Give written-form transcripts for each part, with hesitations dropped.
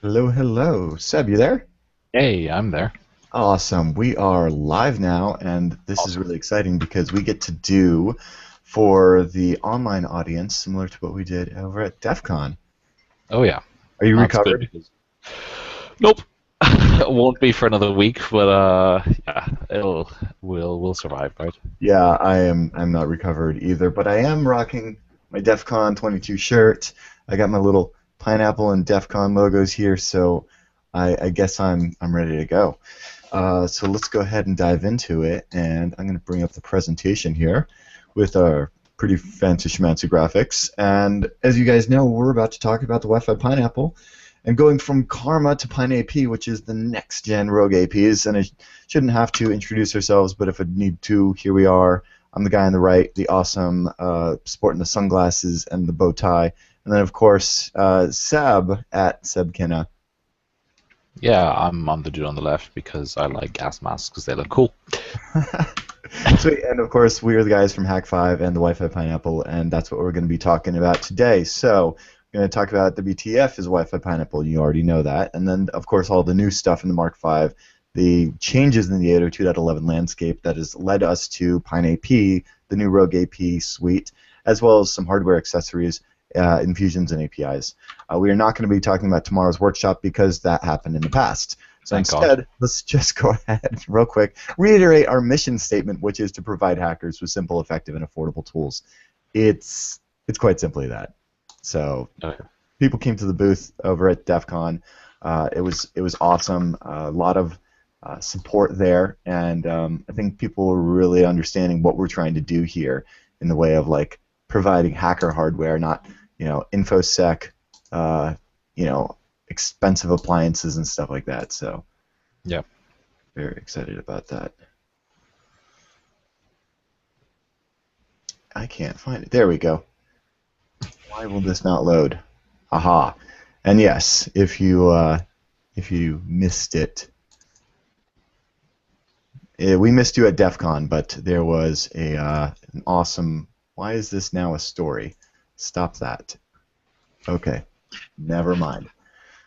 Hello, hello. Seb, you there? Hey, I'm there. Awesome. We are live now, and this is Awesome. really exciting because we get to do for the online audience similar to what we did over at DEF CON. Oh yeah, Are you that's good recovered? because nope, it won't be for another week, but yeah, we'll survive, right? Yeah, I'm not recovered either, but I am rocking my DEF CON 22 shirt. I got my little pineapple and DEF CON logos here, so I guess I'm ready to go. So let's go ahead and dive into it, and I'm going to bring up the presentation here with our pretty fancy schmancy graphics. And as you guys know, we're about to talk about the Wi-Fi Pineapple and going from Karma to PineAP, which is the next gen Rogue APs. And I shouldn't have to introduce ourselves, but if I need to, here we are. I'm the guy on the right, the awesome, sporting the sunglasses and the bow tie. And then, of course, Seb at Sebkina. Yeah, I'm the dude on the left because I like gas masks because they look cool. Sweet, and of course, we are the guys from Hack 5 and the Wi-Fi Pineapple, and that's what we're going to be talking about today. So, we're going to talk about the WTF is Wi-Fi Pineapple. You already know that. And then, of course, all the new stuff in the Mark 5, the changes in the 802.11 landscape that has led us to PineAP, the new Rogue AP suite, as well as some hardware accessories, infusions, and APIs. We are not going to be talking about tomorrow's workshop because that happened in the past. So Thank God. instead, let's just go ahead real quick, reiterate our mission statement, which is to provide hackers with simple, effective, and affordable tools. It's quite simply that. So Okay. people came to the booth over at DEF CON. It was awesome. A lot of support there, and I think people were really understanding what we're trying to do here in the way of like providing hacker hardware, not infosec, uh, you know expensive appliances and stuff like that. So Yeah. very excited about that. I can't find it. There we go. Why will this not load? Aha. And yes, if you missed it, we missed you at DEF CON, but there was an awesome. Why is this now a story? Stop that. Okay, never mind.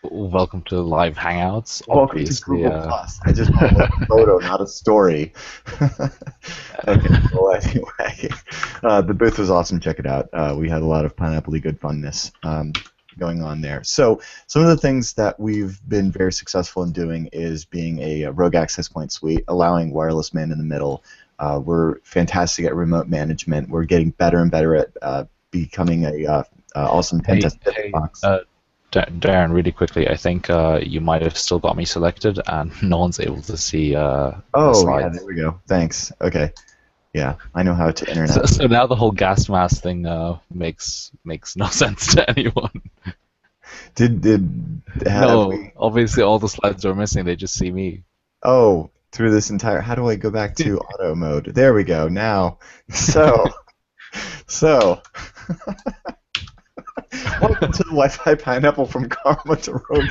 Welcome to live hangouts. Welcome to Obviously, Google Plus. I just want to load a photo, not a story. Okay, well, anyway, the booth was awesome. Check it out. We had a lot of pineapple-y good funness going on there. So some of the things that we've been very successful in doing is being a rogue access point suite, allowing wireless man in the middle. We're fantastic at remote management. We're getting better and better at becoming a awesome pen hey, test pivot hey, box. Darren, really quickly, I think you might have still got me selected, and no one's able to see the Oh yeah, there slides. we go. Thanks. Okay. Yeah, I know how to So, internet. so now the whole gas mask thing makes no sense to anyone. Did have No, we? obviously all the slides are missing. They just see me. Oh, through this entire. How do I go back to auto mode? There we go. Now, so so. Welcome to the Wi-Fi pineapple from Karma to Rogue.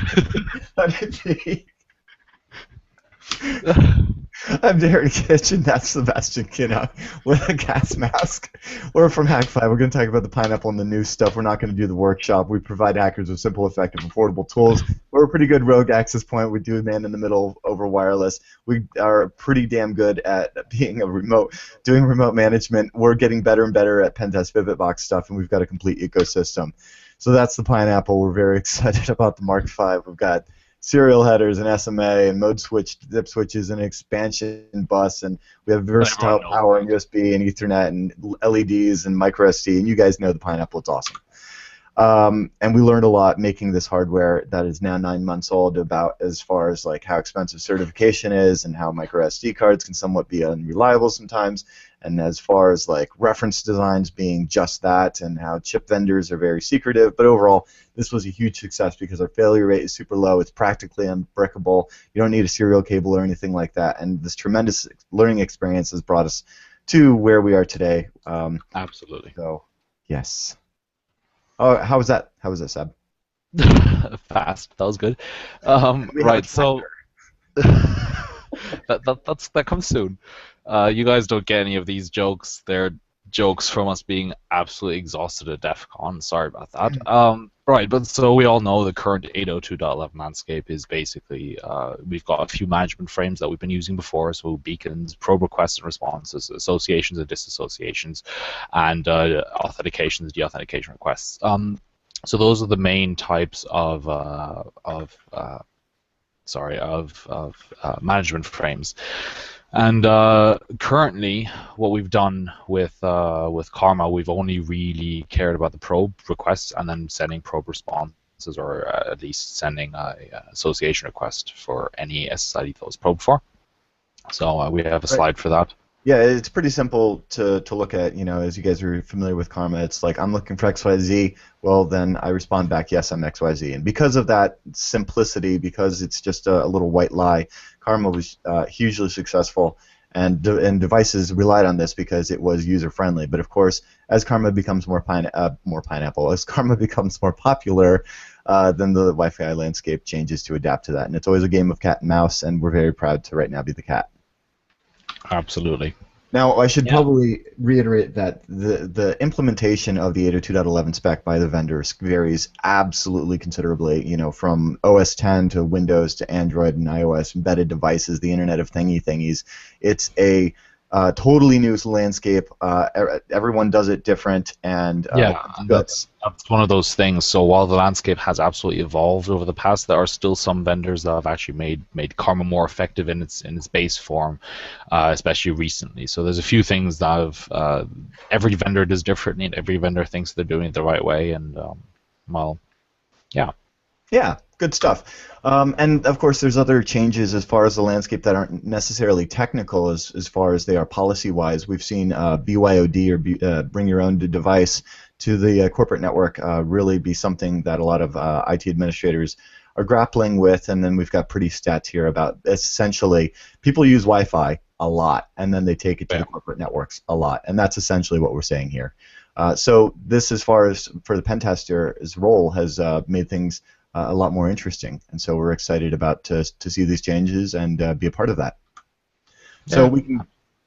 I'm Darren Kitchen. That's Sebastian Kinnock with a gas mask. We're from Hack 5. We're going to talk about the pineapple and the new stuff. We're not going to do the workshop. We provide hackers with simple, effective, affordable tools. We're a pretty good rogue access point. We do man in the middle over wireless. We are pretty damn good at doing remote management. We're getting better and better at pen test pivot box stuff, and we've got a complete ecosystem. So that's the pineapple. We're very excited about the Mark 5. We've got serial headers and SMA and mode switch dip switches and expansion bus, and we have Everyone versatile knows power about and USB and Ethernet and LEDs and micro SD, and you guys know the pineapple. It's awesome. And we learned a lot making this hardware that is now 9 months old about as far as like how expensive certification is and how micro SD cards can somewhat be unreliable sometimes, and as far as like reference designs being just that, and how chip vendors are very secretive. But overall, this was a huge success because our failure rate is super low. It's practically unbreakable. You don't need a serial cable or anything like that. And this tremendous learning experience has brought us to where we are today. Absolutely. So, yes. Oh, how was that? How was that, Seb? Fast. That was good. We have a Right. tractor. So that comes soon. You guys don't get any of these jokes. They're jokes from us being absolutely exhausted at DEF CON. Sorry about that. Right, but so we all know the current 802.11 landscape is basically we've got a few management frames that we've been using before, so beacons, probe requests and responses, associations and disassociations, and authentications, deauthentication requests. So those are the main types of management frames. And currently, what we've done with Karma, we've only really cared about the probe requests and then sending probe responses, or at least sending a association request for any SSID that was probed for. So we have a Right. slide for that. Yeah, it's pretty simple to look at, as you guys are familiar with Karma. It's like, I'm looking for XYZ, well, then I respond back, yes, I'm XYZ. And because of that simplicity, because it's just a little white lie, Karma was hugely successful, and devices relied on this because it was user-friendly. But of course, as Karma becomes more Pineapple, as Karma becomes more popular, then the Wi-Fi landscape changes to adapt to that. And it's always a game of cat and mouse, and we're very proud to right now be the cat. Absolutely. Now, I should Yeah. probably reiterate that the implementation of the 802.11 spec by the vendors varies absolutely considerably, from OS 10 to Windows to Android and iOS, embedded devices, the Internet of Thingies. It's a totally new landscape. Everyone does it different, and Yeah, it's and good. that's one of those things. So while the landscape has absolutely evolved over the past, there are still some vendors that have actually made Karma more effective in its base form, especially recently. So there's a few things that have every vendor does differently, and every vendor thinks they're doing it the right way. And well, yeah, Yeah, good stuff. And of course, there's other changes as far as the landscape that aren't necessarily technical as far as they are policy-wise. We've seen BYOD, or bring your own device to the corporate network, really be something that a lot of IT administrators are grappling with. And then we've got pretty stats here about essentially people use Wi-Fi a lot, and then they take it to yeah, the corporate networks a lot. And that's essentially what we're saying here. So this, as far as for the pen tester's role, has made things a lot more interesting, and so we're excited about to see these changes and be a part of that. So yeah. we can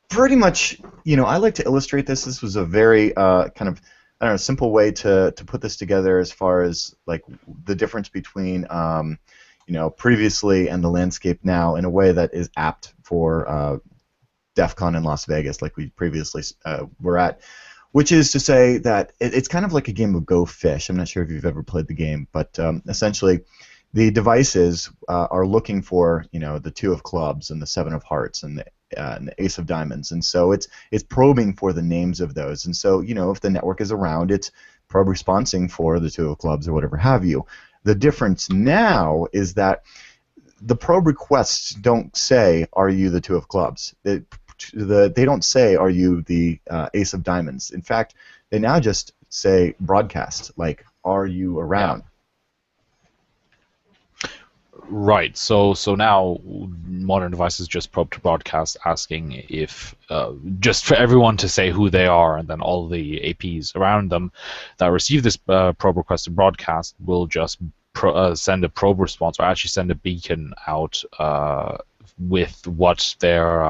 pretty much, I like to illustrate this. This was a very kind of, I don't know, simple way to put this together as far as like the difference between previously and the landscape now, in a way that is apt for DEF CON in Las Vegas, like we previously were at. Which is to say that it's kind of like a game of Go Fish. I'm not sure if you've ever played the game, but essentially, the devices are looking for the two of clubs and the seven of hearts and the ace of diamonds, and so it's probing for the names of those. And so if the network is around, it's probe responsing for the two of clubs or whatever have you. The difference now is that the probe requests don't say, "Are you the two of clubs?" They don't say, "Are you the ace of diamonds?" In fact, they now just say broadcast, like, "Are you Yeah. around?" Right. So now modern devices just probe to broadcast, asking if just for everyone to say who they are, and then all the APs around them that receive this probe request to broadcast will just send a probe response, or actually send a beacon out with what their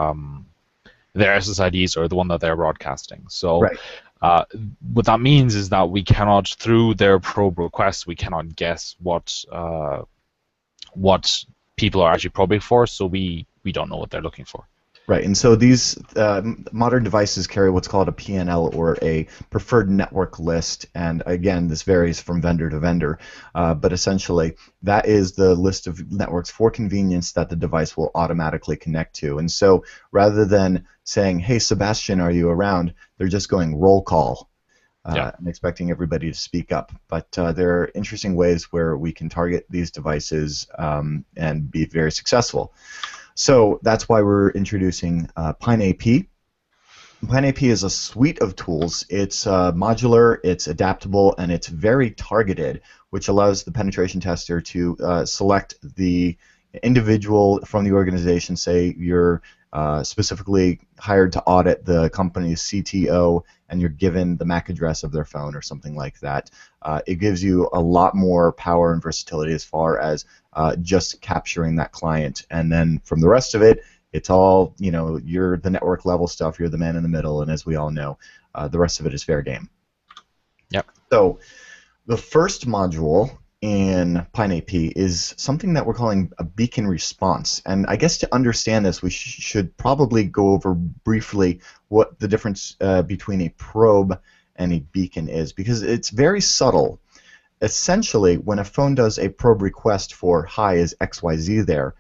SSIDs, or the one that they're broadcasting. So Right. uh, what that means is that we cannot, through their probe requests, we cannot guess what people are actually probing for, so we don't know what they're looking for. Right, and so these modern devices carry what's called a PNL, or a preferred network list, and again, this varies from vendor to vendor, but essentially that is the list of networks for convenience that the device will automatically connect to. And so rather than saying, "Hey, Sebastian, are you around?" they're just going roll call. Yeah. And expecting everybody to speak up. But there are interesting ways where we can target these devices and be very successful. So that's why we're introducing PineAP. PineAP is a suite of tools. It's modular, it's adaptable, and it's very targeted, which allows the penetration tester to select the individual from the organization. Say you're specifically hired to audit the company's CTO, and you're given the MAC address of their phone or something like that. It gives you a lot more power and versatility as far as just capturing that client. And then from the rest of it, it's all, you're the network level stuff, you're the man in the middle, and as we all know, the rest of it is fair game. Yep. So The first module in PineAP is something that we're calling a beacon response. And I guess to understand this, we should probably go over briefly what the difference between a probe and a beacon is, because it's very subtle. Essentially, when a phone does a probe request for hi, is XYZ there,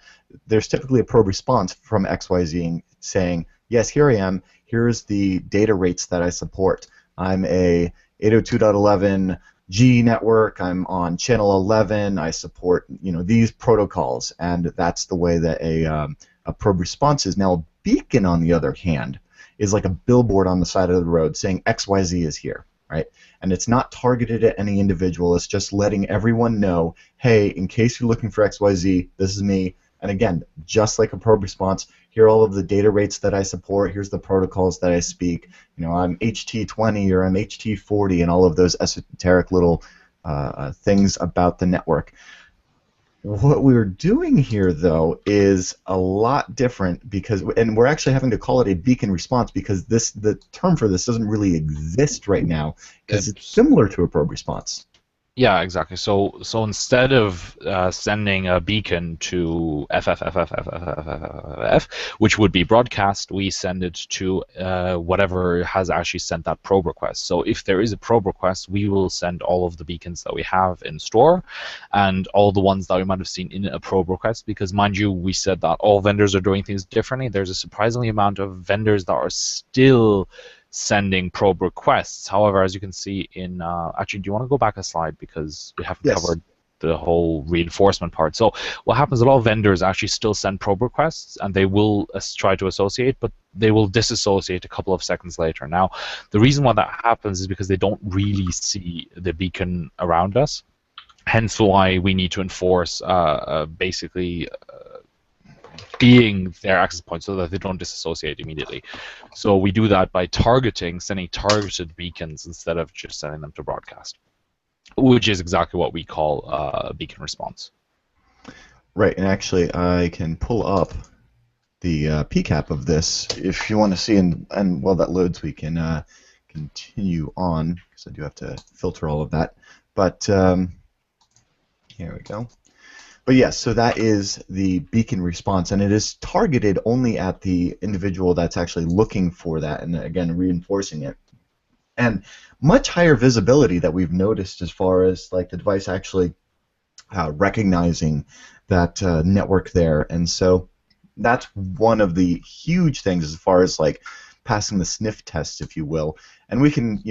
there's typically a probe response from XYZ saying, yes, here I am, here's the data rates that I support. I'm a 802.11G network, I'm on channel 11, I support these protocols, and that's the way that a probe response is. Now, a beacon, on the other hand, is like a billboard on the side of the road saying XYZ is here, right? And it's not targeted at any individual. It's just letting everyone know, hey, in case you're looking for XYZ, this is me. And again, just like a probe response, here are all of the data rates that I support. Here's the protocols that I speak. I'm HT20 or I'm HT40 and all of those esoteric little things about the network. What we're doing here, though, is a lot different because, and we're actually having to call it a beacon response because the term for this doesn't really exist right now because it's similar to a probe response. Yeah, exactly. So instead of sending a beacon to FFFFFFFF, which would be broadcast, we send it to whatever has actually sent that probe request. So if there is a probe request, we will send all of the beacons that we have in store and all the ones that we might have seen in a probe request, because mind you, we said that all vendors are doing things differently. There's a surprisingly amount of vendors that are still sending probe requests. However, as you can see in actually, do you want to go back a slide because we haven't covered the whole reinforcement part. So what happens, a lot of vendors actually still send probe requests and they will try to associate, but they will disassociate a couple of seconds later. Now, the reason why that happens is because they don't really see the beacon around us, hence why we need to enforce basically being their access point so that they don't disassociate immediately. So we do that by sending targeted beacons instead of just sending them to broadcast, which is exactly what we call a beacon response. Right, and actually I can pull up the PCAP of this if you want to see, and while that loads we can continue on, because I do have to filter all of that. But here we go. But yes, so that is the beacon response, and it is targeted only at the individual that's actually looking for that, and again, reinforcing it. And much higher visibility that we've noticed as far as like the device actually recognizing that network there. And so that's one of the huge things as far as like passing the sniff test, if you will. And we can,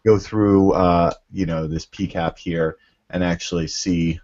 go through, this PCAP here and actually see,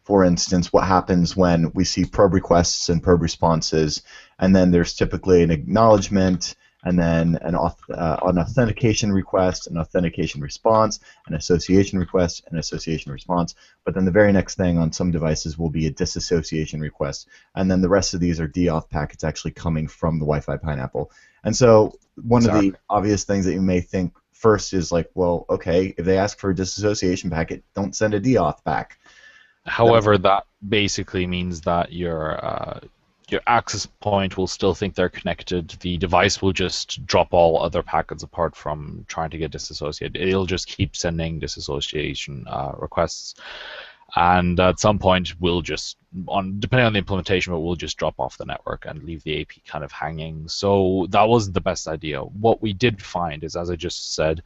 for instance, what happens when we see probe requests and probe responses, and then there's typically an acknowledgement, and then an authentication request, an authentication response, an association request, an association response. But then the very next thing on some devices will be a disassociation request, and then the rest of these are deauth packets actually coming from the Wi-Fi Pineapple. And so one of the obvious things that you may think first is like, well, okay, if they ask for a disassociation packet, don't send a deauth back. However, that basically means that your access point will still think they're connected. The device will just drop all other packets apart from trying to get disassociated. It'll just keep sending disassociation requests, and at some point we'll just, depending on the implementation, we'll just drop off the network and leave the AP kind of hanging. So that wasn't the best idea. What we did find is, as I just said,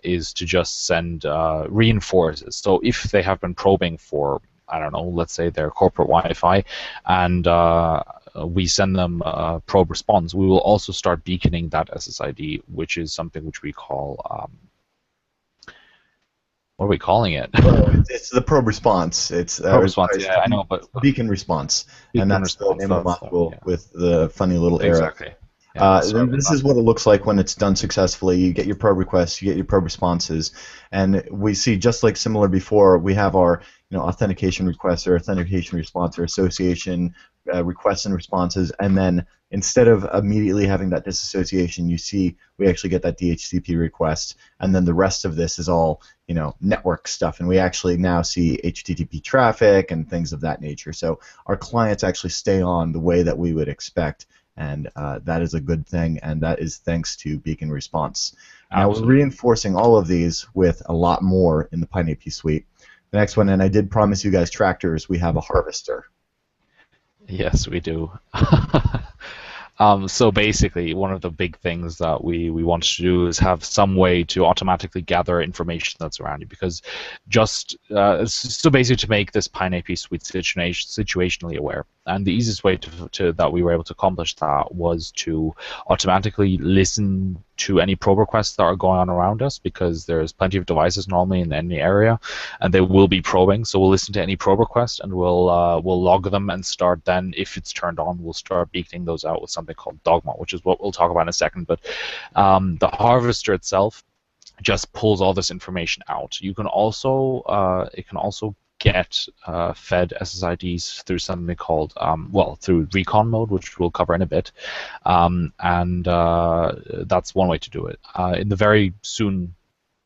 is to just send reinforces. So if they have been probing for, I don't know, let's say their corporate Wi-Fi, and we send them a probe response, we will also start beaconing that SSID, which is something which we call what are we calling it? It's the probe response. It's probe response. Yeah, I know, but beacon response, and that's the name of the module with the funny little arrow. Exactly. Yeah, this is what it looks like when it's done successfully. You get your probe requests, you get your probe responses, and we see, just like similar before, we have our authentication requests or authentication response or association requests and responses, and then instead of immediately having that disassociation, you see we actually get that DHCP request, and then the rest of this is all network stuff, and we actually now see HTTP traffic and things of that nature. So our clients actually stay on the way that we would expect, and that is a good thing, and that is thanks to beacon response. Now we're Absolutely. reinforcing all of these with a lot more in the PineAP suite. The next one, and I did promise you guys tractors, we have a harvester. Yes, we do. So basically, one of the big things that we want to do is have some way to automatically gather information that's around you, because just so basically to make this PineAP suite situationally aware. And the easiest way to that we were able to accomplish that was to automatically listen to any probe requests that are going on around us, because there's plenty of devices normally in any area, and they will be probing. So we'll listen to any probe request, and we'll log them and start. Then, if it's turned on, we'll start beating those out with something called Dogma, which is what we'll talk about in a second. But the harvester itself just pulls all this information out. You can also it can also get fed SSIDs through something called through recon mode, which we'll cover in a bit, and that's one way to do it. In the very soon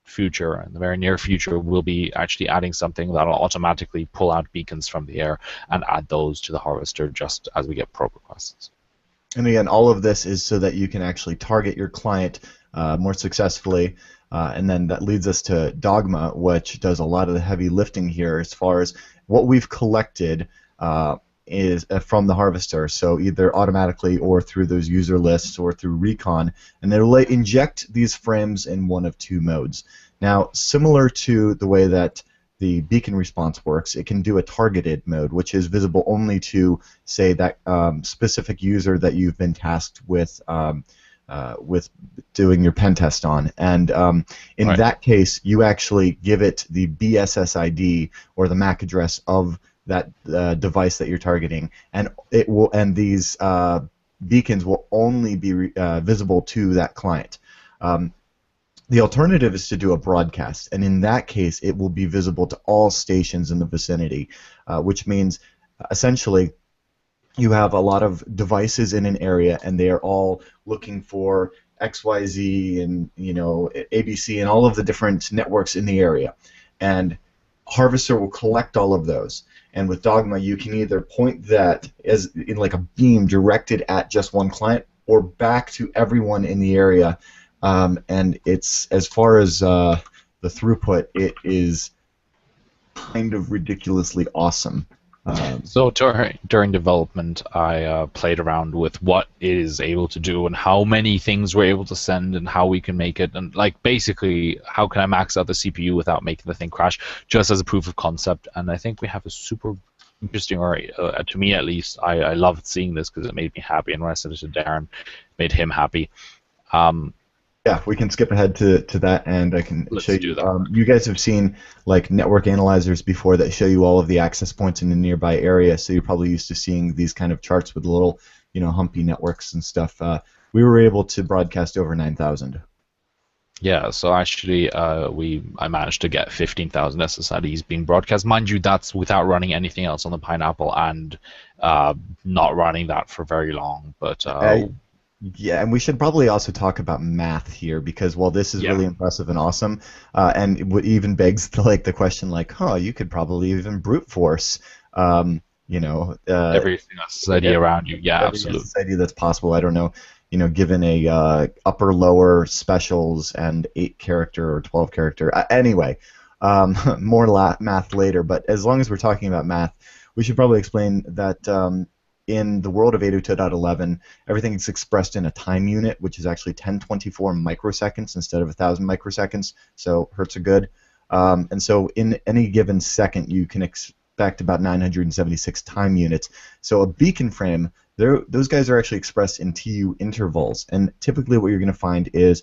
future, in the very near future, we'll be actually adding something that'll automatically pull out beacons from the air and add those to the harvester just as we get probe requests. And again, all of this is so that you can actually target your client more successfully. And then that leads us to Dogma, which does a lot of the heavy lifting here as far as what we've collected is from the harvester. So either automatically or through those user lists or through recon. And it'll inject these frames in one of two modes. Now, similar to the way that the beacon response works, it can do a targeted mode, which is visible only to, say, that specific user that you've been tasked with doing your pen test on. And in Right. that case, you actually give it the BSSID or the MAC address of that device that you're targeting, and it will. And these beacons will only be visible to that client. The alternative is to do a broadcast, and in that case, it will be visible to all stations in the vicinity, which means essentially you have a lot of devices in an area, and they are all looking for XYZ and ABC and all of the different networks in the area, and Harvester will collect all of those. And with Dogma, you can either point that as in like a beam directed at just one client, or back to everyone in the area. And it's, as far as the throughput, it is kind of ridiculously awesome. So during development, I played around with what it is able to do and how many things we're able to send and how we can make it, and like basically how can I max out the CPU without making the thing crash, just as a proof of concept. And I think we have a super interesting, or to me at least, I loved seeing this because it made me happy, and when I sent it to Darren, it made him happy. Yeah, we can skip ahead to that, and I can Let's show you. do that. You guys have seen like network analyzers before that show you all of the access points in the nearby area, so you're probably used to seeing these kind of charts with little, humpy networks and stuff. We were able to broadcast over 9,000. Yeah, so actually, I managed to get 15,000 SSIDs being broadcast. Mind you, that's without running anything else on the Pineapple and not running that for very long. But Yeah, and we should probably also talk about math here, because while this is yeah, really impressive and awesome, and it even begs the question like, you could probably even brute force, um, you know, uh, everything that's SSID around you. Yeah, every absolutely. SSID that's possible. I don't know, given a upper lower specials and 8-character or 12-character. Anyway, more math later. But as long as we're talking about math, we should probably explain that in the world of 802.11, everything is expressed in a time unit, which is actually 1024 microseconds instead of 1,000 microseconds. So hertz are good. And so in any given second, you can expect about 976 time units. So a beacon frame, those guys are actually expressed in TU intervals. And typically what you're going to find is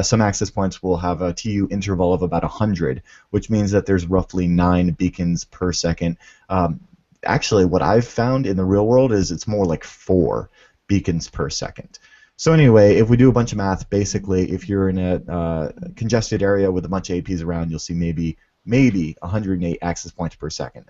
some access points will have a TU interval of about 100, which means that there's roughly 9 beacons per second. Actually, what I've found in the real world is it's more like 4 beacons per second. So anyway, if we do a bunch of math, basically, if you're in a congested area with a bunch of APs around, you'll see maybe 108 access points per second.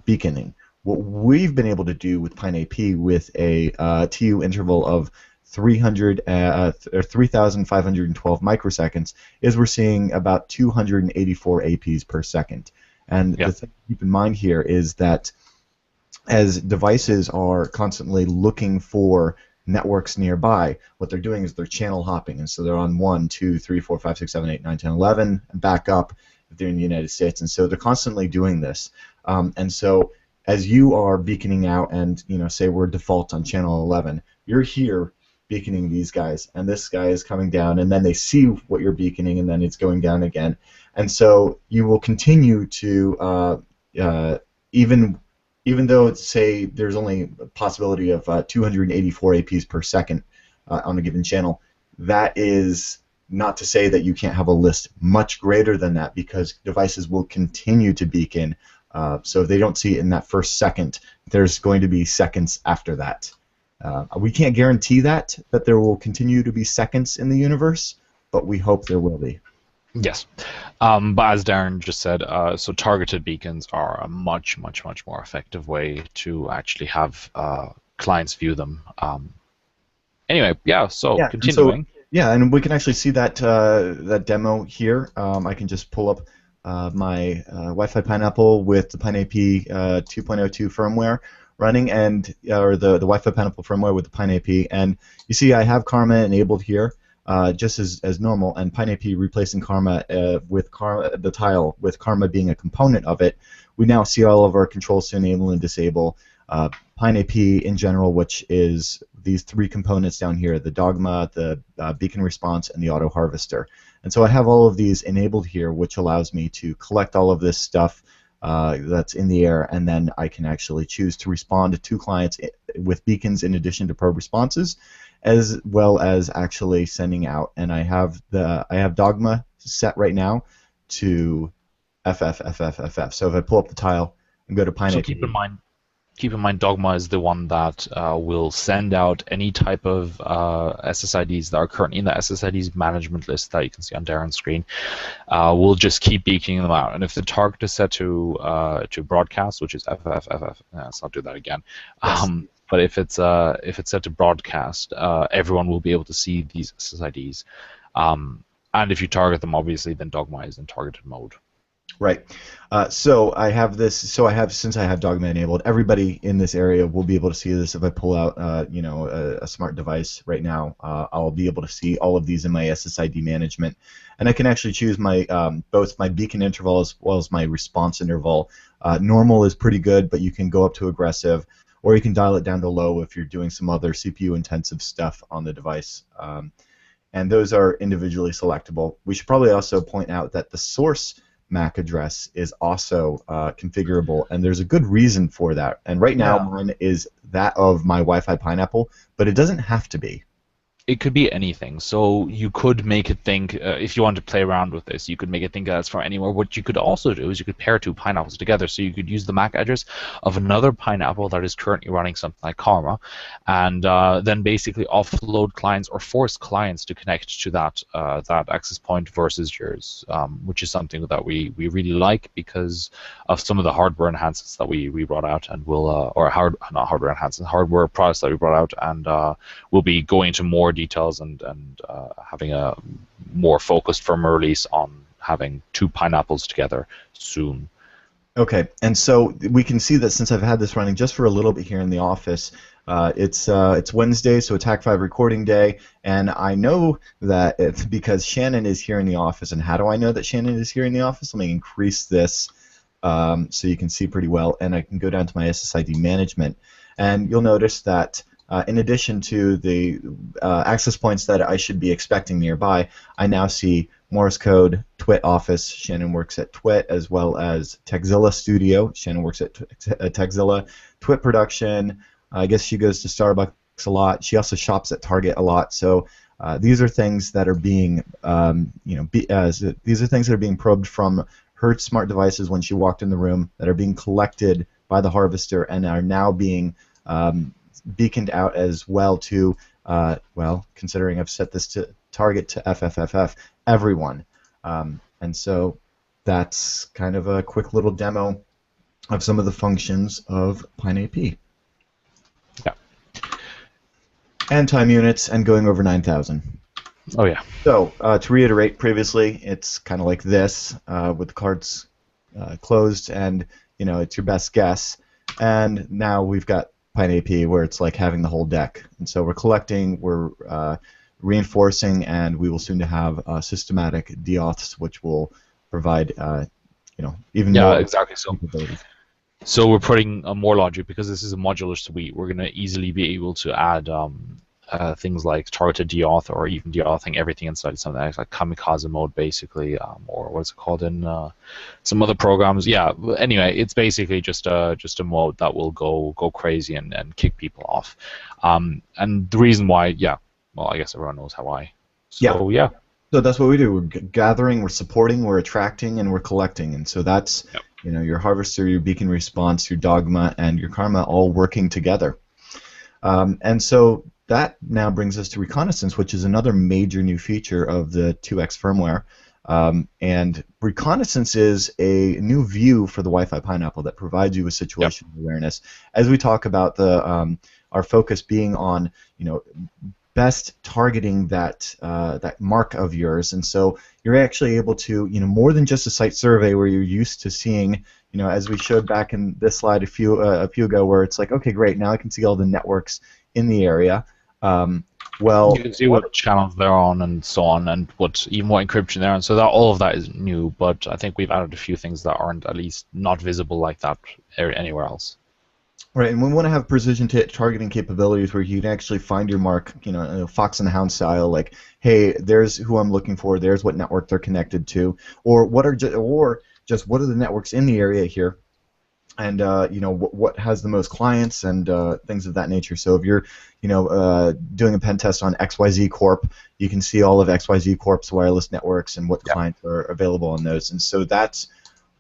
Beaconing. What we've been able to do with PineAP with a TU interval of 3,512 microseconds is we're seeing about 284 APs per second. And Yeah. the thing to keep in mind here is that as devices are constantly looking for networks nearby, what they're doing is they're channel hopping, and so they're on 1, 2, 3, 4, 5, 6, 7, 8, 9, 10, 11, and back up if they're in the United States, and so they're constantly doing this. And so as you are beaconing out, and say we're default on channel 11, you're here beaconing these guys, and this guy is coming down, and then they see what you're beaconing, and then it's going down again, and so you will continue to even though say there's only a possibility of 284 APs per second on a given channel, that is not to say that you can't have a list much greater than that, because devices will continue to beacon. So if they don't see it in that first second, there's going to be seconds after that. We can't guarantee that there will continue to be seconds in the universe, but we hope there will be. Yes, but as Darren just said, so targeted beacons are a much, much, much more effective way to actually have clients view them. Anyway, yeah. So Yeah, and so continuing. yeah, and we can actually see that that demo here. I can just pull up my Wi-Fi Pineapple with the PineAP 2.0.2 firmware running, and or the Wi-Fi Pineapple firmware with the PineAP, and you see I have Karma enabled here. Just as normal, and PineAP replacing Karma with the tile with Karma being a component of it. We now see all of our controls to enable and disable PineAP in general, which is these three components down here: the Dogma, the beacon response, and the auto harvester. And so I have all of these enabled here, which allows me to collect all of this stuff that's in the air, and then I can actually choose to respond to clients with beacons in addition to probe responses, as well as actually sending out. And I have Dogma set right now to FFFFFF. So if I pull up the tile and go to So PineAP. keep in mind, Dogma is the one that will send out any type of SSIDs that are currently in the SSIDs management list that you can see on Darren's screen. We'll just keep beaking them out, and if the target is set to broadcast, which is FFFF, let's not do that again. Yes. But if it's set to broadcast, everyone will be able to see these SSIDs. And if you target them, obviously, then Dogma is in targeted mode. Right. So I have this. So since I have Dogma enabled, everybody in this area will be able to see this. If I pull out, a smart device right now, I'll be able to see all of these in my SSID management, and I can actually choose my both my beacon interval as well as my response interval. Normal is pretty good, but you can go up to aggressive, or you can dial it down to low if you're doing some other CPU intensive stuff on the device. And those are individually selectable. We should probably also point out that the source MAC address is also configurable, and there's a good reason for that. And right now, mine is that of my Wi-Fi Pineapple, but it doesn't have to be. It could be anything. So you could make it think, if you want to play around with this, you could make it think that's from anywhere. What you could also do is you could pair two pineapples together. So you could use the MAC address of another pineapple that is currently running something like Karma, and then basically offload clients or force clients to connect to that access point versus yours, which is something that we really like because of some of the hardware enhancements that we brought out, and will not hardware enhancements, hardware products that we brought out, and we'll be going into more details and having a more focused firmware release on having two pineapples together soon. Okay, and so we can see that since I've had this running just for a little bit here in the office, it's Wednesday, so Attack 5 recording day, and I know that it's because Shannon is here in the office. And how do I know that Shannon is here in the office? Let me increase this so you can see pretty well, and I can go down to my SSID management, and you'll notice that in addition to the access points that I should be expecting nearby, I now see Morse code, Twit office. Shannon works at Twit, as well as Techzilla Studio. Shannon works at Techzilla. Twit production. I guess she goes to Starbucks a lot. She also shops at Target a lot. So these are things that are being, these are things that are being probed from her smart devices when she walked in the room, that are being collected by the harvester and are now being beaconed out as well to, considering I've set this to target to FFFF, everyone. And so that's kind of a quick little demo of some of the functions of PineAP. Yeah. And time units, and going over 9,000. Oh yeah. So to reiterate, previously it's kind of like this with the cards closed, and it's your best guess. and now we've got PineAP where it's like having the whole deck. And so we're collecting, we're reinforcing, and we will soon to have systematic deauths, which will provide even Yeah, more exactly. So capabilities. So we're putting more logic because this is a modular suite. We're going to easily be able to add things like targeted deauth or even deauthing everything inside something like kamikaze mode, basically, or what's it called in some other programs. Yeah. Anyway, it's basically just a mode that will go crazy and kick people off. And the reason why, yeah, well, I guess everyone knows how I. Yeah. So yeah. So that's what we do. We're gathering, we're supporting, we're attracting, and we're collecting. And so that's Yep. your harvester, your beacon response, your dogma, and your karma all working together. And so that now brings us to reconnaissance, which is another major new feature of the 2x firmware. And reconnaissance is a new view for the Wi-Fi Pineapple that provides you with Yep. situational awareness. As we talk about our focus being on best targeting that mark of yours, and so you're actually able to more than just a site survey where you're used to seeing as we showed back in this slide a few ago, where it's like, okay, great, now I can see all the networks in the area. You Well, can see what channels they're on and so on, and what encryption they're on. So that all of that is new, but I think we've added a few things that aren't at least not visible like that anywhere else. right, and we want to have precision targeting capabilities where you can actually find your mark, fox and the hound style, like, hey, there's who I'm looking for, there's what network they're connected to, or just what are the networks in the area here, and what has the most clients and things of that nature. So if you're doing a pen test on XYZ Corp, you can see all of XYZ Corp's wireless networks and what Yeah. clients are available on those. And so that's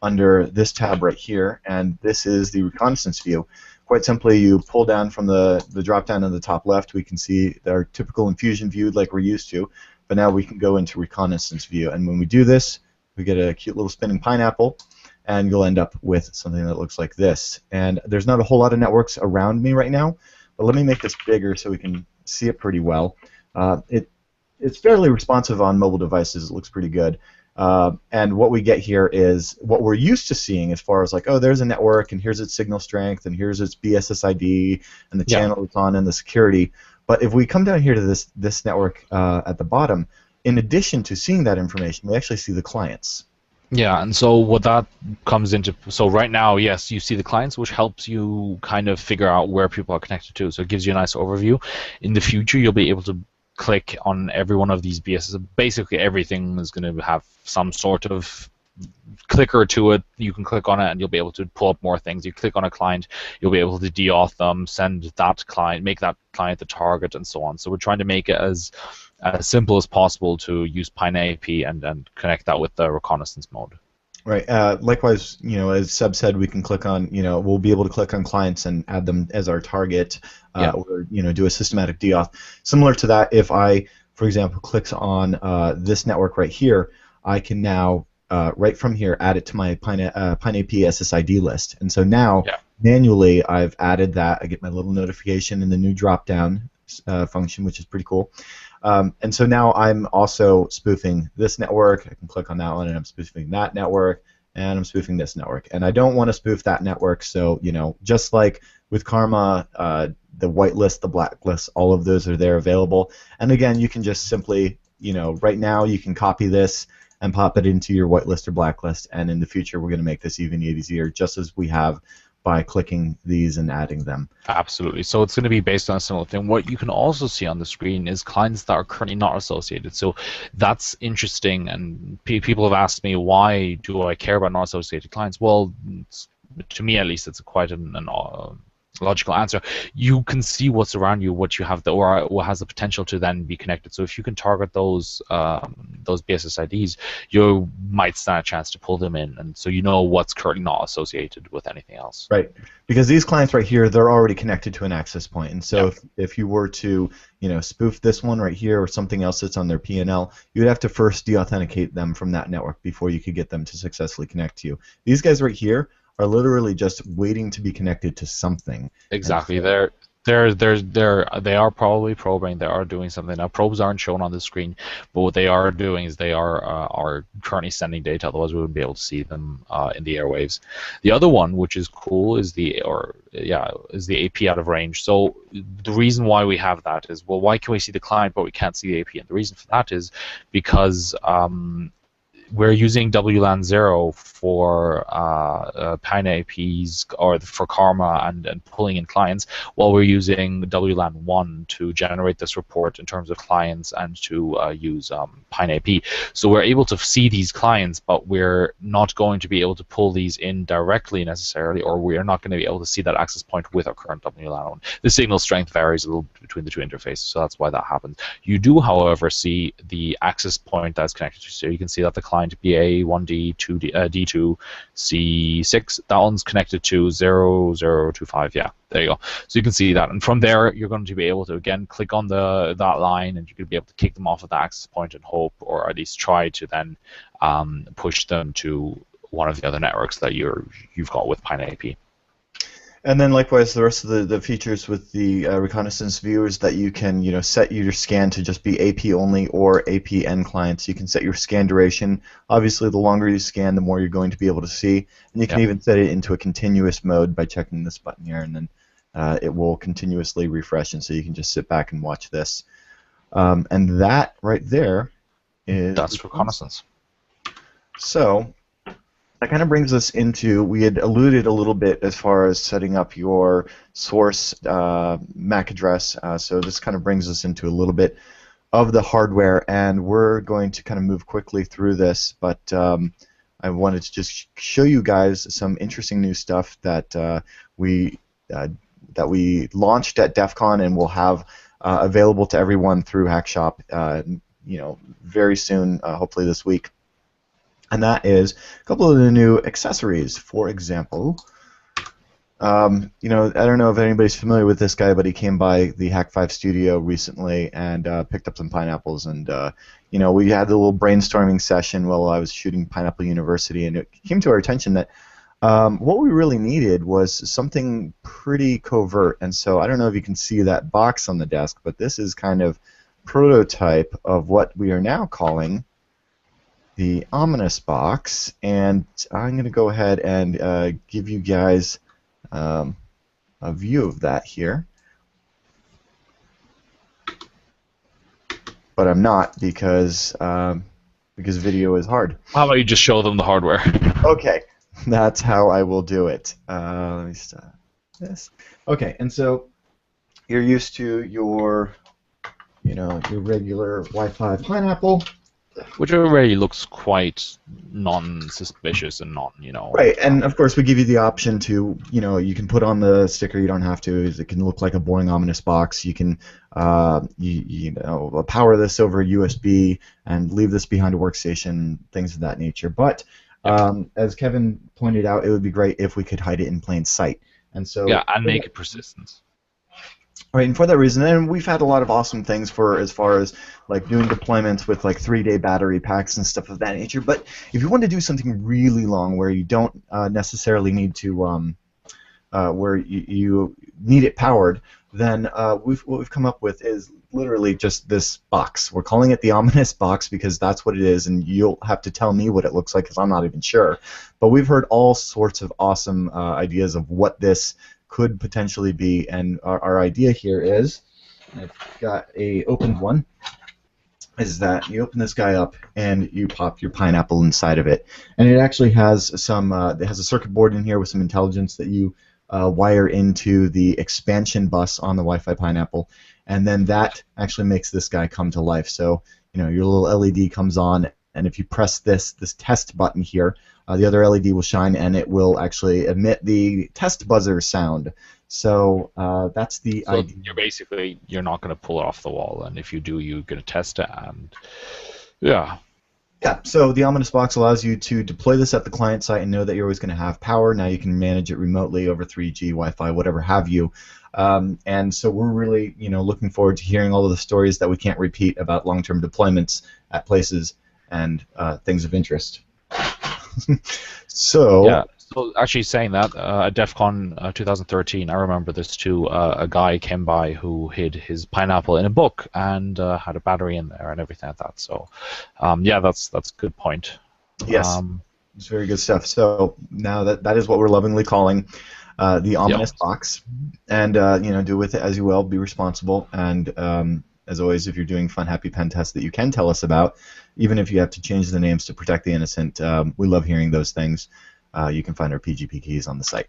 under this tab right here, and this is the reconnaissance view. Quite simply, you pull down from the drop down in the top left, we can see our typical infusion view like we're used to, but now we can go into reconnaissance view, and when we do this, we get a cute little spinning pineapple, and you'll end up with something that looks like this. And there's not a whole lot of networks around me right now, but let me make this bigger so we can see it pretty well. It's fairly responsive on mobile devices. It looks pretty good. And what we get here is what we're used to seeing as far as like, oh, there's a network, and here's its signal strength, and here's its BSSID, and the Yeah. channel it's on, and the security. But if we come down here to this network at the bottom, in addition to seeing that information, we actually see the clients. Yeah, and so what that comes into, so right now, yes, you see the clients, which helps you kind of figure out where people are connected to. So it gives you a nice overview. In the future, you'll be able to click on every one of these BSS. Basically, everything is going to have some sort of clicker to it. You can click on it and you'll be able to pull up more things. You click on a client, you'll be able to deauth them, send that client, make that client the target, and so on. So we're trying to make it as simple as possible to use PineAP and connect that with the reconnaissance mode. Right. Likewise, as Seb said, we can click on, we'll be able to click on clients and add them as our target, Yeah. or do a systematic deauth. Similar to that, if I, for example, clicks on this network right here, I can now right from here add it to my PineAP SSID list. And so now Yeah. manually I've added that. I get my little notification in the new drop-down function, which is pretty cool. And so now I'm also spoofing this network. I can click on that one, and I'm spoofing that network, and I'm spoofing this network. And I don't want to spoof that network, so just like with Karma, the whitelist, the blacklist, all of those are there available. And again, you can just simply, right now you can copy this and pop it into your whitelist or blacklist, and in the future we're going to make this even easier, just as we have by clicking these and adding them. Absolutely. So it's going to be based on a similar thing. What you can also see on the screen is clients that are currently not associated. So that's interesting. And people have asked me, why do I care about not associated clients? Well, to me at least, it's quite an logical answer. You can see what's around you, what you have, or what has the potential to then be connected. So if you can target those BSSIDs, you might stand a chance to pull them in, and so you know what's currently not associated with anything else. Right, because these clients right here, they're already connected to an access point, and so if you were to spoof this one right here or something else that's on their P&L, you would have to first deauthenticate them from that network before you could get them to successfully connect to you. These guys right here are literally just waiting to be connected to something. Exactly. They're They are probably probing. They are doing something. Now, probes aren't shown on the screen, but what they are doing is they are currently sending data. Otherwise, we wouldn't be able to see them in the airwaves. The other one, which is cool, is the AP out of range. So the reason why we have that is, well, why can we see the client but we can't see the AP? And the reason for that is because we're using WLAN 0 for PineAPs or for Karma and pulling in clients, while we're using WLAN 1 to generate this report in terms of clients and to use PineAP. So we're able to see these clients, but we're not going to be able to pull these in directly necessarily, or we're not going to be able to see that access point with our current WLAN 1. The signal strength varies a little bit between the two interfaces, so that's why that happens. You do, however, see the access point that's connected to. So you can see that the client BA1D, D2, C6, that one's connected to 0025. Yeah, there you go. So you can see that. And from there, you're going to be able to, again, click on that line, and you could be able to kick them off at the access point and hope, or at least try to then push them to one of the other networks that you've got with PineAP. And then likewise, the rest of the features with the reconnaissance viewers that you can set your scan to just be AP only or APN clients. You can set your scan duration. Obviously, the longer you scan, the more you're going to be able to see. And you can even set it into a continuous mode by checking this button here, and then it will continuously refresh, and so you can just sit back and watch this. And that right there is that's reconnaissance. So that kind of brings us into, we had alluded a little bit as far as setting up your source MAC address, so this kind of brings us into a little bit of the hardware, and we're going to kind of move quickly through this, but I wanted to just show you guys some interesting new stuff that we launched at DEF CON and will have available to everyone through Hackshop very soon, hopefully this week. And that is a couple of the new accessories. For example, I don't know if anybody's familiar with this guy, but he came by the Hack5 studio recently and picked up some pineapples. And we had a little brainstorming session while I was shooting Pineapple University, and it came to our attention that what we really needed was something pretty covert. And so I don't know if you can see that box on the desk, but this is kind of prototype of what we are now calling the ominous box, and I'm going to go ahead and give you guys a view of that here. But I'm not because video is hard. How about you just show them the hardware? Okay, that's how I will do it. Let me start this. Okay, and so you're used to your regular Wi-Fi pineapple. Which already looks quite non-suspicious and Right, and of course we give you the option to, you can put on the sticker. You don't have to. It can look like a boring ominous box. You can, power this over USB and leave this behind a workstation, things of that nature. But as Kevin pointed out, it would be great if we could hide it in plain sight. And so and make it persistent. Right, and for that reason, and we've had a lot of awesome things for as far as like doing deployments with like 3-day battery packs and stuff of that nature. But if you want to do something really long where you don't necessarily need to, where you need it powered, then what we've come up with is literally just this box. We're calling it the ominous box because that's what it is, and you'll have to tell me what it looks like because I'm not even sure. But we've heard all sorts of awesome ideas of what this could potentially be, and our idea here is, I've got a opened one, is that you open this guy up and you pop your pineapple inside of it, and it actually has some it has a circuit board in here with some intelligence that you wire into the expansion bus on the Wi-Fi pineapple, and then that actually makes this guy come to life. So your little LED comes on, and if you press this test button here, the other LED will shine, and it will actually emit the test buzzer sound. So that's the idea. You're not going to pull it off the wall, and if you do, you're going to test it, and yeah. Yeah, so the Ominous Box allows you to deploy this at the client site and know that you're always going to have power. Now you can manage it remotely over 3G, Wi-Fi, whatever have you. And so we're really, looking forward to hearing all of the stories that we can't repeat about long-term deployments at places and things of interest. So yeah. So actually saying that, at DEF CON 2013, I remember this too, a guy came by who hid his pineapple in a book and had a battery in there and everything like that. So, yeah, that's a good point. Yes, it's very good stuff. So now that is what we're lovingly calling the Yeah, ominous box, and do with it as you will. Be responsible, and as always, if you're doing fun, happy pen tests that you can tell us about, even if you have to change the names to protect the innocent, we love hearing those things. You can find our PGP keys on the site.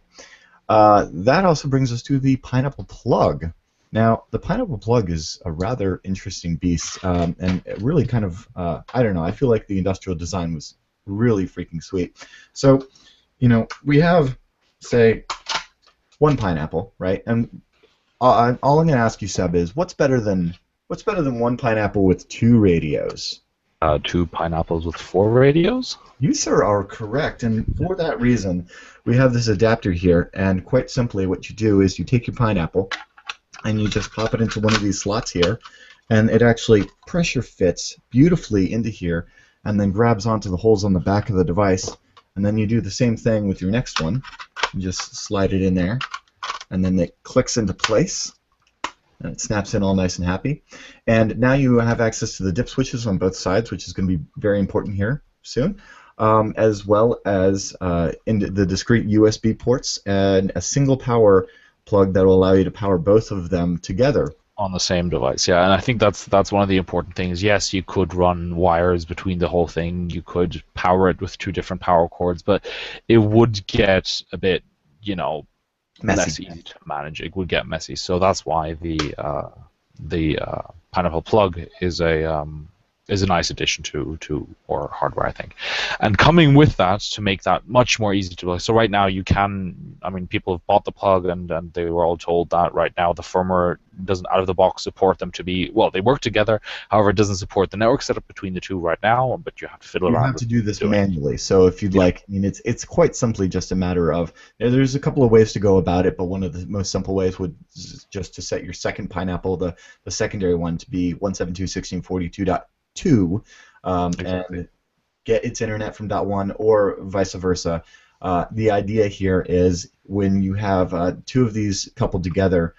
That also brings us to the pineapple plug. Now, the pineapple plug is a rather interesting beast, and it really kind of, I don't know, I feel like the industrial design was really freaking sweet. So, we have, say, one pineapple, right? And all I'm going to ask you, Seb, is what's better than one pineapple with two radios? two pineapples with four radios. You, sir, are correct, and for that reason, we have this adapter here, and quite simply what you do is you take your pineapple, and you just pop it into one of these slots here, and it actually pressure fits beautifully into here, and then grabs onto the holes on the back of the device, and then you do the same thing with your next one. You just slide it in there, and then it clicks into place, and it snaps in all nice and happy. And now you have access to the dip switches on both sides, which is going to be very important here soon, as well as in the discrete USB ports and a single power plug that will allow you to power both of them together. On the same device, yeah, and I think that's one of the important things. Yes, you could run wires between the whole thing. You could power it with two different power cords, but it would get a bit, less Messy. easy to manage. It would get messy. So that's why the pineapple plug is a nice addition to our hardware, I think. And coming with that to make that much more easy to. So right now you can, I mean, people have bought the plug and they were all told that right now the firmware doesn't out of the box support them to be, well, they work together. However, it doesn't support the network setup between the two right now, but you have to fiddle You around have with to do this doing it. manually. So if you'd like, I mean, it's quite simply just a matter of there's a couple of ways to go about it, but one of the most simple ways would just to set your second pineapple, the secondary one, to be 172.1642.2, Exactly. and get its internet from .1 or vice versa. The idea here is when you have two of these coupled together,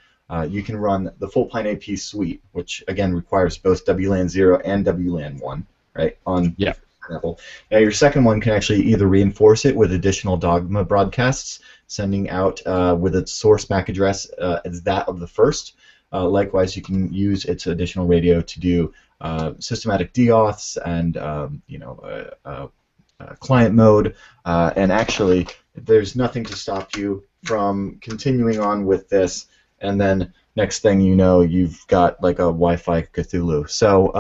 you can run the full PineAP suite, which again requires both WLAN 0 and WLAN 1, right, on Yeah. pineapple. Now your second one can actually either reinforce it with additional Dogma broadcasts, sending out with its source MAC address as that of the first. Likewise, you can use its additional radio to do systematic deauths and client mode, and actually there's nothing to stop you from continuing on with this, and then next thing you know you've got like a Wi-Fi Cthulhu. So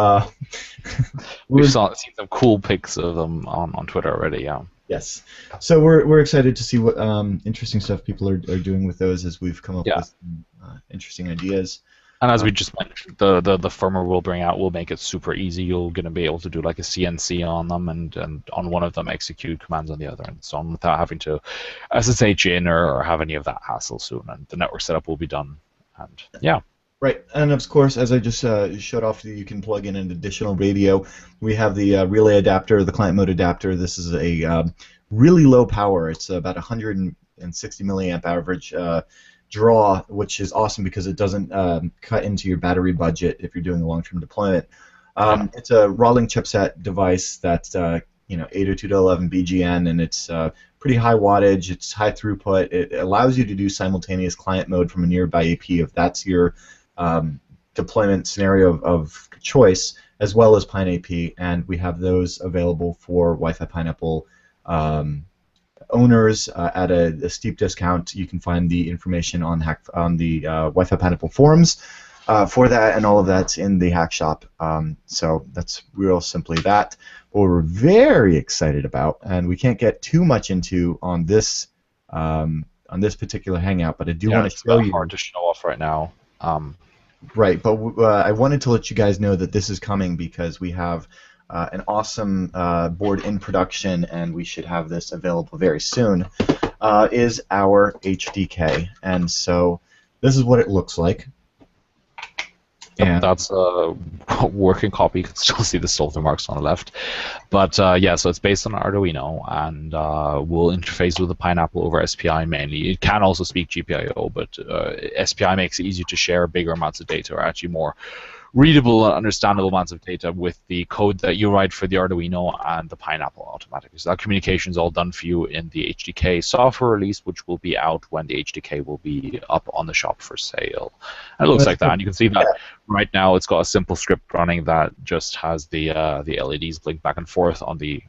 we're Seen some cool pics of them on Twitter already. Yeah. yes, so we're excited to see what interesting stuff people are doing with those as we've come up Yeah. with interesting ideas. And as we just mentioned, the firmware we'll bring out will make it super easy. You're going to be able to do like a CNC on them and on one of them execute commands on the other and so on without having to SSH in or have any of that hassle soon. And the network setup will be done. And yeah. Right, and of course, as I just showed off, you can plug in an additional radio. We have the relay adapter, the client mode adapter. This is a really low power. It's about 160 milliamp average draw, which is awesome because it doesn't cut into your battery budget if you're doing a long-term deployment. Yeah. It's a Rawling chipset device that's 802.11 BGN, and it's pretty high wattage. It's high throughput. It allows you to do simultaneous client mode from a nearby AP if that's your deployment scenario of choice, as well as PineAP, and we have those available for Wi-Fi Pineapple owners at a steep discount. You can find the information on the Wi-Fi Pineapple forums for that, and all of that's in the Hack Shop. So that's real simply that. What we're very excited about, and we can't get too much into on this particular hangout, but I do want to It's show a bit you. hard to show off right now. Right, but I wanted to let you guys know that this is coming because we have an awesome board in production, and we should have this available very soon, is our HDK. And so this is what it looks like. Yep, Yeah. that's a working copy. You can still see the solder marks on the left. But yeah, so it's based on Arduino and will interface with the PineApple over SPI mainly. It can also speak GPIO, but SPI makes it easier to share bigger amounts of data, or actually more readable and understandable amounts of data with the code that you write for the Arduino and the PineApple automatically. So that communication is all done for you in the HDK software release, which will be out when the HDK will be up on the shop for sale. And it looks like that, and you can see that right now it's got a simple script running that just has the LEDs blink back and forth on the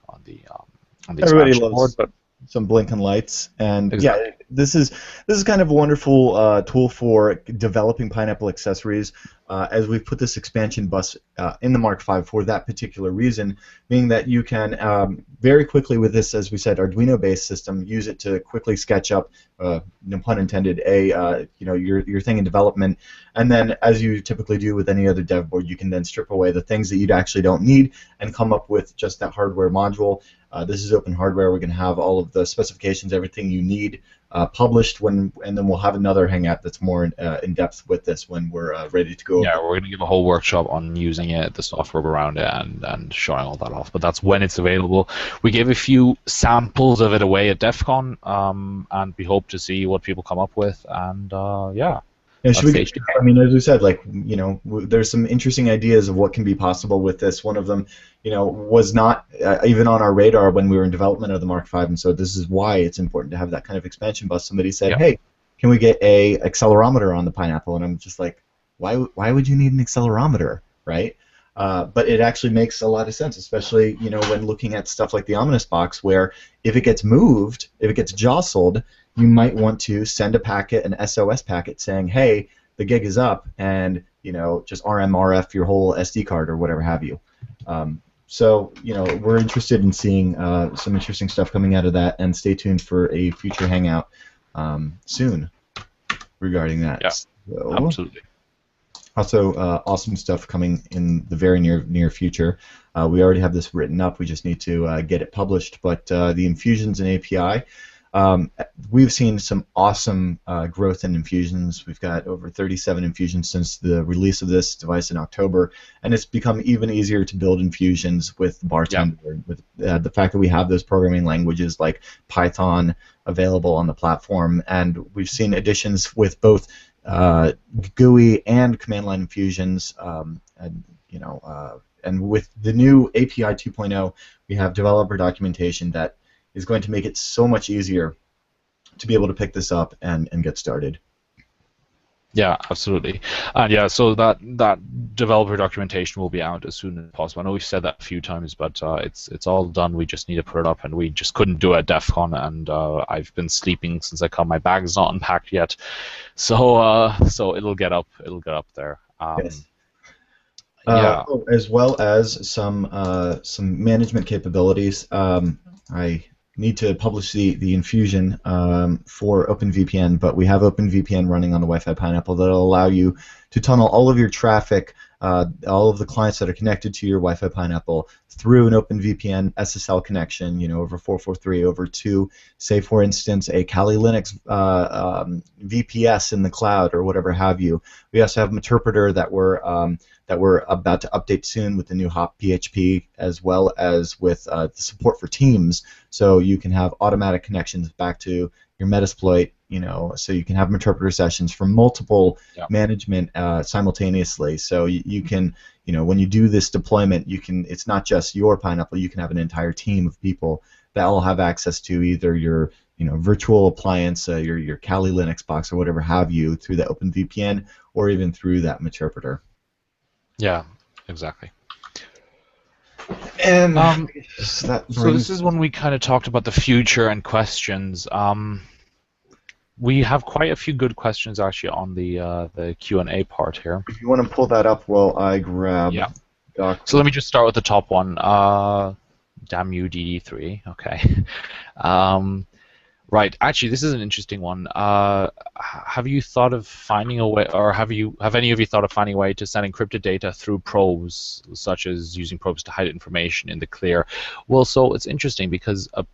Everybody expansion board. loves But some blinking lights, and yeah, exactly, this is kind of a wonderful tool for developing Pineapple accessories. As we've put this expansion bus in the Mark V for that particular reason, meaning that you can very quickly with this, as we said, Arduino-based system, use it to quickly sketch up, no pun intended, your thing in development, and then as you typically do with any other dev board, you can then strip away the things that you actually don't need and come up with just that hardware module. This is open hardware. We're going to have all of the specifications, everything you need published and then we'll have another hangout that's more in depth with this when we're ready to go yeah, over. we're going to give a whole workshop on using it, the software around it, and showing all that off. But that's when it's available. We gave a few samples of it away at DEF CON, and we hope to see what people come up with. And yeah, Yeah, should that's we the get? HDK. I mean, as we said, like there's some interesting ideas of what can be possible with this. One of them, was not even on our radar when we were in development of the Mark V, and so this is why it's important to have that kind of expansion bus. Somebody said, Yeah, "Hey, can we get a accelerometer on the Pineapple?" And I'm just like, "Why would you need an accelerometer, right?" But it actually makes a lot of sense, especially when looking at stuff like the Omnus box, where if it gets moved, if it gets jostled, you might want to send a packet, an SOS packet, saying, "Hey, the gig is up," and just RMRF your whole SD card or whatever have you. So we're interested in seeing some interesting stuff coming out of that, and stay tuned for a future hangout soon regarding that. yeah, So, absolutely. also, awesome stuff coming in the very near future. We already have this written up. We just need to get it published. But the infusions and API, we've seen some awesome growth in infusions. We've got over 37 infusions since the release of this device in October, and it's become even easier to build infusions with Yeah, Bartender, with the fact that we have those programming languages like Python available on the platform, and we've seen additions with both GUI and command line infusions, and with the new API 2.0, we have developer documentation that is going to make it so much easier to be able to pick this up and get started. yeah, absolutely. And yeah, so that developer documentation will be out as soon as possible. I know we've said that a few times, but it's all done. We just need to put it up, and we just couldn't do it at DEF CON, and I've been sleeping since I come. My bag's not unpacked yet, so it'll get up. It'll get up there. Yes. Yeah, As well as some management capabilities. I need to publish the infusion for OpenVPN, but we have OpenVPN running on the Wi-Fi Pineapple that'll allow you to tunnel all of your traffic, all of the clients that are connected to your Wi-Fi Pineapple through an OpenVPN SSL connection, over 443 over to, say, for instance, a Kali Linux VPS in the cloud or whatever have you. We also have an interpreter that we're about to update soon with the new Hop PHP, as well as with the support for Teams, so you can have automatic connections back to your Metasploit, so you can have interpreter sessions for multiple yeah, management simultaneously. So you can, when you do this deployment, it's not just your Pineapple, you can have an entire team of people that all have access to either your virtual appliance, your Kali Linux box or whatever have you, through the OpenVPN or even through that interpreter. yeah, exactly. And Um, that so this brings. is when we kind of talked about the future and questions. We have quite a few good questions actually on the Q&A part here. If you want to pull that up while I grab Yeah. Doc. So let me just start with the top one. Damn you, DD3. Okay. Right. Actually, this is an interesting one. Have you thought of finding a way, or have any of you thought of finding a way to send encrypted data through probes, such as using probes to hide information in the clear? Well, so it's interesting because a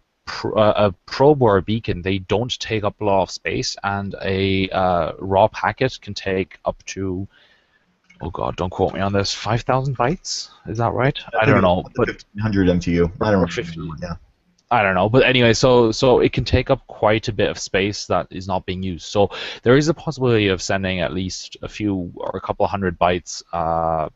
probe or a beacon, they don't take up a lot of space, and a raw packet can take up to oh god, don't quote me on this. 5,000 bytes? Is that right? I I think don't it's know, up to but 1500 MTU. I don't or remember the 50. one. Yeah. I don't know, but anyway, so it can take up quite a bit of space that is not being used. So there is a possibility of sending at least a few or a couple of hundred bytes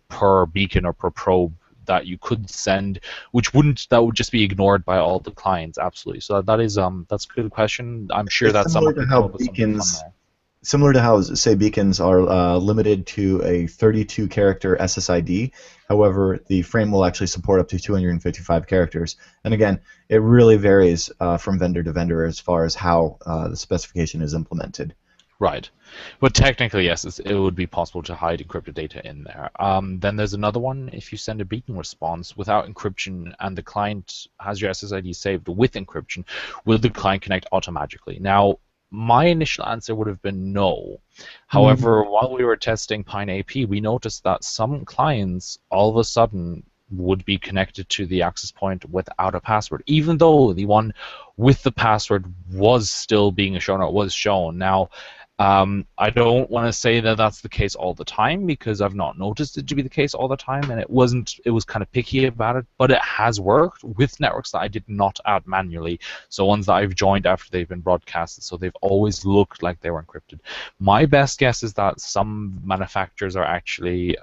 per beacon or per probe that you could send, which wouldn't that would just be ignored by all the clients. Absolutely. So that is that's a good question. I'm sure It's that someone could come up with something fun there. similar to how, say, beacons are limited to a 32 character SSID. However, the frame will actually support up to 255 characters. And again, it really varies from vendor to vendor as far as how the specification is implemented. Right. But technically, yes, it would be possible to hide encrypted data in there. Then there's another one. If you send a beacon response without encryption and the client has your SSID saved with encryption, will the client connect automatically? Now, my initial answer would have been no. However, while we were testing PineAP, we noticed that some clients all of a sudden would be connected to the access point without a password, even though the one with the password was still being shown or was shown. Now, I don't want to say that that's the case all the time because I've not noticed it to be the case all the time, and it wasn't. It was kind of picky about it, but it has worked with networks that I did not add manually. So ones that I've joined after they've been broadcasted, so they've always looked like they were encrypted. My best guess is that some manufacturers are actually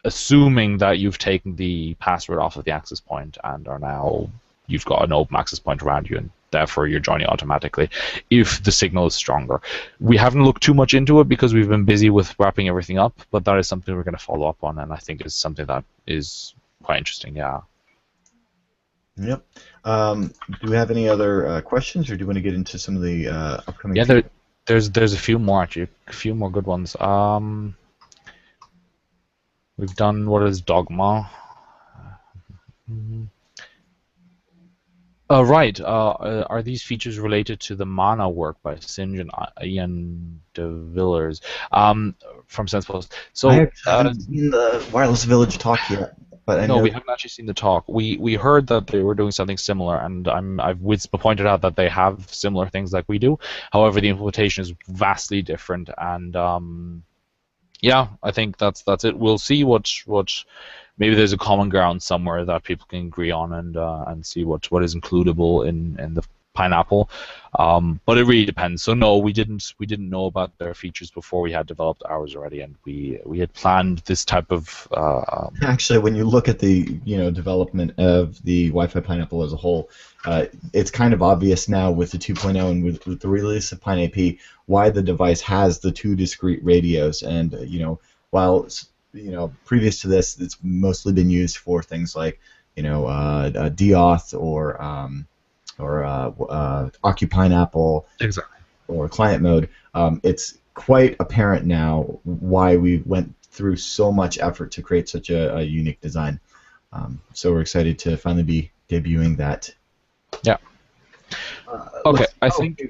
assuming that you've taken the password off of the access point and are now you've got an open access point around you and therefore you're joining automatically if the signal is stronger. We haven't looked too much into it because we've been busy with wrapping everything up, but that is something we're going to follow up on, and I think is something that is quite interesting. Yeah. Yep. Do we have any other questions, or do you want to get into some of the upcoming Yeah, features? there's a few more actually, a few more good ones. We've done what is Dogma. Right. Are these features related to the Mana work by Sinj and Ian de Villers from SensePost? I So actually haven't seen the Wireless Village talk yet, but I no, know. we haven't actually seen the talk. We heard that they were doing something similar, and I've WIDS pointed out that they have similar things like we do. However, the implementation is vastly different, and yeah, I think that's it. We'll see what maybe there's a common ground somewhere that people can agree on and see what is includable in the pineapple. But it really depends. So no, we didn't know about their features before we had developed ours already, and we had planned this type of Actually, when you look at the development of the Wi-Fi Pineapple as a whole, it's kind of obvious now with the 2.0 and with the release of PineAP why the device has the two discrete radios. And while previous to this, it's mostly been used for things like DAuth or OccuPineapple exactly. or client mode. It's quite apparent now why we went through so much effort to create such a unique design. So we're excited to finally be debuting that. Yeah. Okay, I think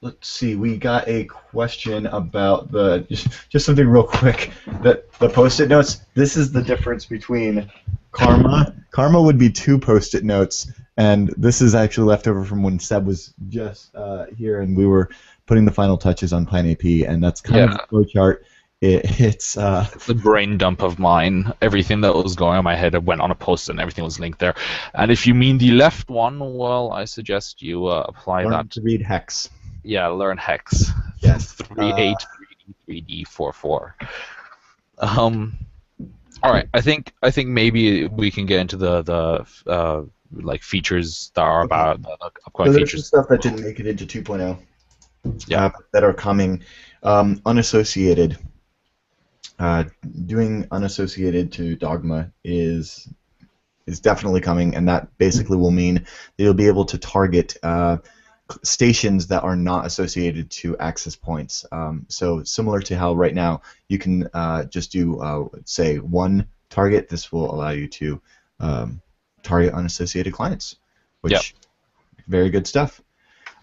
Let's see. We got a question about the just something real quick. The post-it notes. This is the difference between Karma. Karma would be two post-it notes, and this is actually left over from when Seb was just here, and we were putting the final touches on PineAP, and that's kind of yeah. the flow chart. It's The brain dump of mine. Everything that was going on in my head went on a post and everything was linked there. And if you mean the left one, well, I suggest you apply learn that. to read hex. Yeah, learn hex. Yes. 3833D44. All right. I think maybe we can get into the like features that are Okay. about the So upcoming there's some features. stuff that didn't make it into 2.0 Yeah. that are coming unassociated. Doing unassociated to Dogma is definitely coming, and that basically will mean that you'll be able to target stations that are not associated to access points. So similar to how right now you can just do say one target, this will allow you to target unassociated clients, Yep. which very good stuff.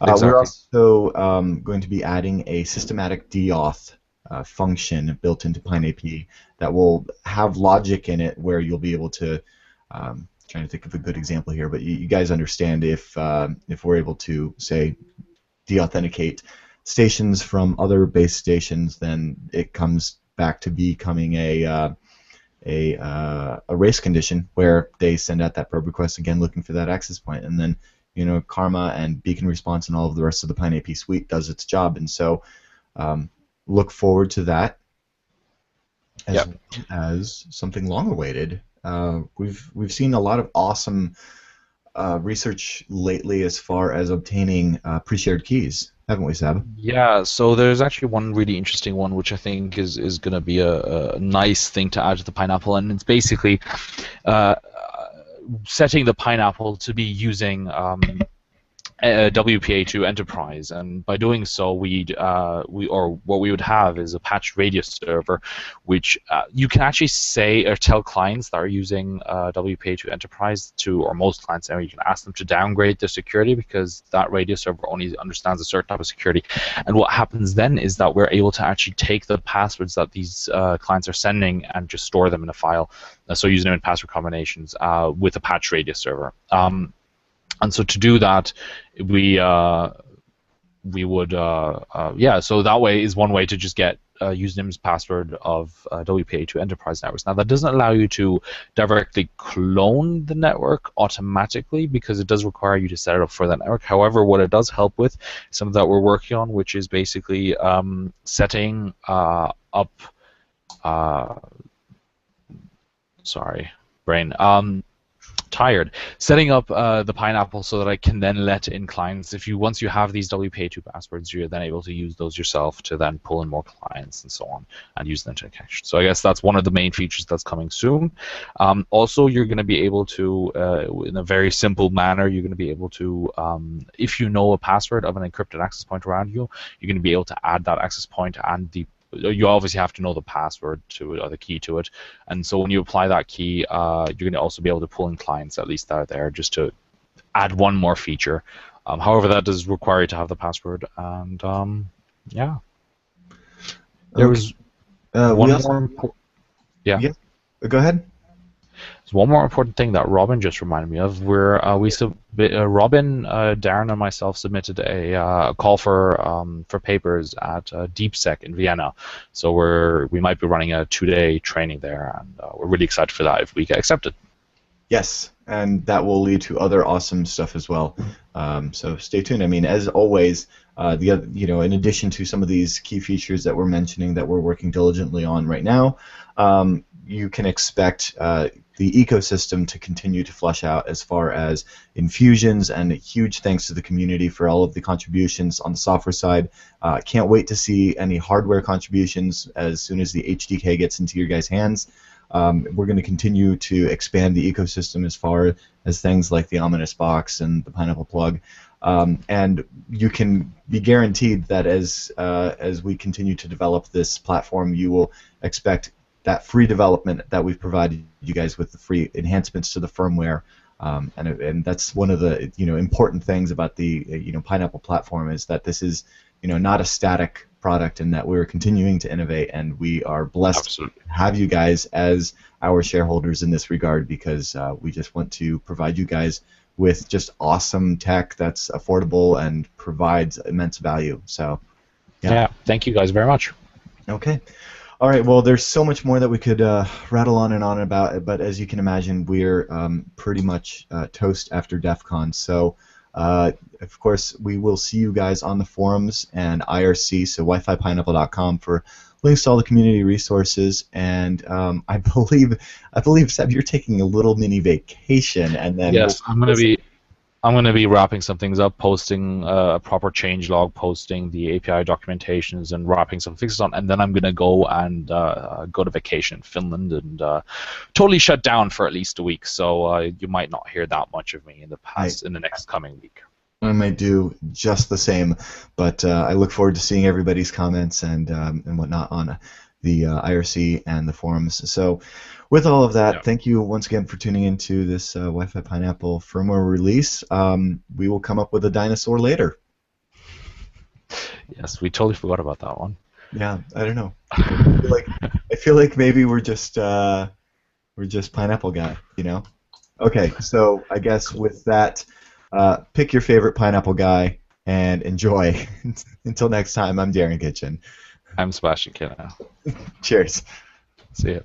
We're Exactly. also going to be adding a systematic deauth function built into PineAP that will have logic in it where you'll be able to trying to think of a good example here, but you guys understand if we're able to say deauthenticate stations from other base stations, then it comes back to becoming a race condition where they send out that probe request again looking for that access point, and then Karma and beacon response and all of the rest of the PineAP suite does its job. And so look forward to that, as Yep. well as something long awaited. We've seen a lot of awesome research lately as far as obtaining pre-shared keys, haven't we, Sab? Yeah, so there's actually one really interesting one which I think is going to be a nice thing to add to the pineapple, and it's basically uh, setting the pineapple to be using WPA2 Enterprise, and by doing so, what we would have is a patch radius server, which you can actually say or tell clients that are using WPA2 Enterprise to, or most clients, you can ask them to downgrade their security because that radius server only understands a certain type of security. And what happens then is that we're able to actually take the passwords that these clients are sending and just store them in a file. So username and password combinations with a patch radius server. And so to do that, we would so that way is one way to just get username's password of WPA2 Enterprise networks. Now that doesn't allow you to directly clone the network automatically because it does require you to set it up for that network. However, what it does help with is something that we're working on, which is basically setting up sorry, brain. Tired. Setting up the pineapple so that I can then let in clients. Once you have these WPA2 passwords, you're then able to use those yourself to then pull in more clients and so on and use them to cache. So I guess that's one of the main features that's coming soon. Also, you're going to be able to, in a very simple manner, you're going to be able to, if you know a password of an encrypted access point around you, you're going to be able to add that access point and you obviously have to know the password to it or the key to it, and so when you apply that key, you're going to also be able to pull in clients at least that are there just to add one more feature. However, that does require you to have the password, and yeah. There Okay. was We one also, more. Yeah. yeah. Go ahead. There's one more important thing that Robin just reminded me of. Robin, Darren, and myself submitted a call for papers at DeepSec in Vienna. So we might be running a 2-day training there, and we're really excited for that if we get accepted. Yes, and that will lead to other awesome stuff as well. So stay tuned. I mean, as always, in addition to some of these key features that we're mentioning that we're working diligently on right now, you can expect the ecosystem to continue to flush out as far as infusions, and a huge thanks to the community for all of the contributions on the software side. Can't wait to see any hardware contributions as soon as the HDK gets into your guys' hands. We're going to continue to expand the ecosystem as far as things like the Ominous Box and the Pineapple Plug. And you can be guaranteed that as we continue to develop this platform, you will expect that free development that we've provided you guys with, the free enhancements to the firmware. And that's one of the important things about the Pineapple platform, is that this is not a static product, and that we're continuing to innovate, and we are blessed Absolutely. to have you guys as our shareholders in this regard, because we just want to provide you guys with just awesome tech that's affordable and provides immense value. So Yeah. Thank you guys very much. okay. All right, well, there's so much more that we could rattle on and on about, but as you can imagine, we're pretty much toast after DEF CON. So, of course, we will see you guys on the forums and IRC, so WiFiPineapple.com for links to all the community resources. And I believe, Seb, you're taking a little mini vacation, and then Yes, I'm going to be wrapping some things up, posting a proper change log, posting the API documentations, and wrapping some fixes on. And then I'm going to go and go to vacation in Finland and totally shut down for at least a week. So you might not hear that much of me in the next coming week. I might do just the same, but I look forward to seeing everybody's comments and whatnot on the IRC and the forums. So, with all of that, thank you once again for tuning into this Wi-Fi Pineapple firmware release. We will come up with a dinosaur later. Yes, we totally forgot about that one. Yeah, I don't know. I feel like maybe we're just Pineapple guy, Okay, so I guess with that, pick your favorite Pineapple guy and enjoy. Until next time, I'm Darren Kitchen. I'm Sebastian Kina. Cheers. See ya.